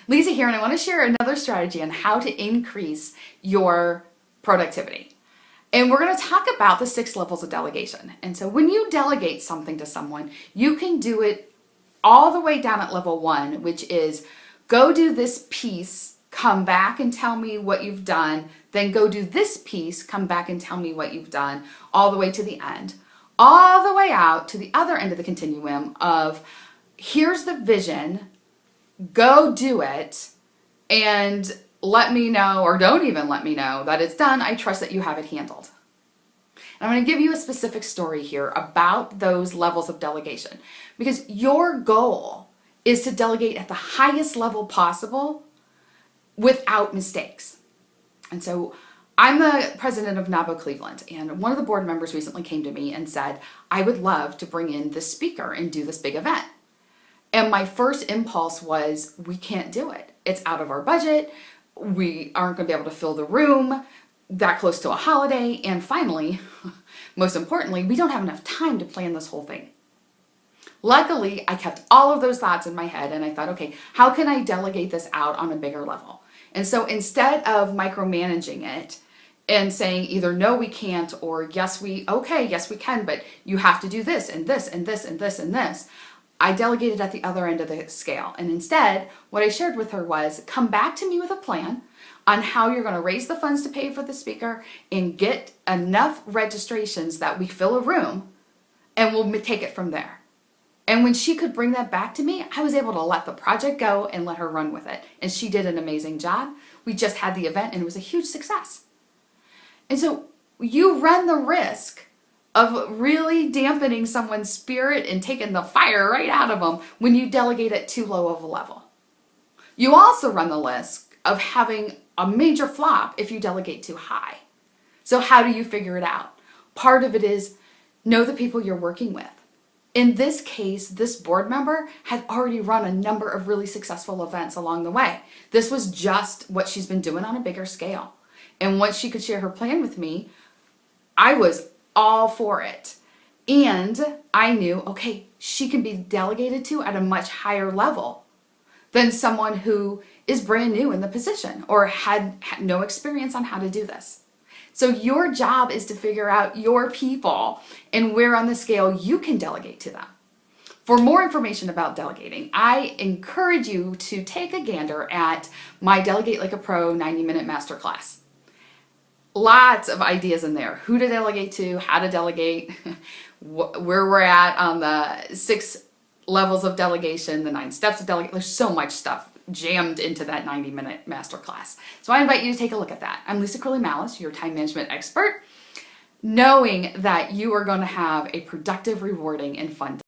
Lisa here, and I want to share another strategy on how to increase your productivity. And we're going to talk about the 6 levels of delegation. And so when you delegate something to someone, you can do it all the way down at level 1, which is go do this piece, come back and tell me what you've done, then go do this piece, come back and tell me what you've done, all the way to the end. All the way out to the other end of the continuum of here's the vision, go do it, and let me know, or don't even let me know that it's done. I trust that you have it handled. And I'm going to give you a specific story here about those levels of delegation, because your goal is to delegate at the highest level possible without mistakes. And so I'm the president of NABO Cleveland, and one of the board members recently came to me and said, I would love to bring in this speaker and do this big event. And my first impulse was, we can't do it. It's out of our budget. We aren't going to be able to fill the room that close to a holiday. And finally, most importantly, we don't have enough time to plan this whole thing. Luckily, I kept all of those thoughts in my head and I thought, okay, how can I delegate this out on a bigger level? And so instead of micromanaging it and saying either no, we can't, or yes, we can, but you have to do this and this and this and this and this, I delegated at the other end of the scale. And instead, what I shared with her was, come back to me with a plan on how you're going to raise the funds to pay for the speaker and get enough registrations that we fill a room, and we'll take it from there. And when she could bring that back to me, I was able to let the project go and let her run with it. And she did an amazing job. We just had the event and it was a huge success. And so you run the risk of really dampening someone's spirit and taking the fire right out of them when you delegate at too low of a level. You also run the risk of having a major flop if you delegate too high. So how do you figure it out? Part of it is know the people you're working with. In this case, this board member had already run a number of really successful events along the way. This was just what she's been doing on a bigger scale. And once she could share her plan with me, I was all for it. And I knew, okay, she can be delegated to at a much higher level than someone who is brand new in the position or had no experience on how to do this. So your job is to figure out your people and where on the scale you can delegate to them. For more information about delegating, I encourage you to take a gander at my Delegate Like a Pro 90-minute masterclass. Lots of ideas in there. Who to delegate to, how to delegate, where we're at on the 6 levels of delegation, the 9 steps of delegation. There's so much stuff jammed into that 90-minute masterclass. So I invite you to take a look at that. I'm Lisa Crilley Mallis, your time management expert, knowing that you are going to have a productive, rewarding, and fun day.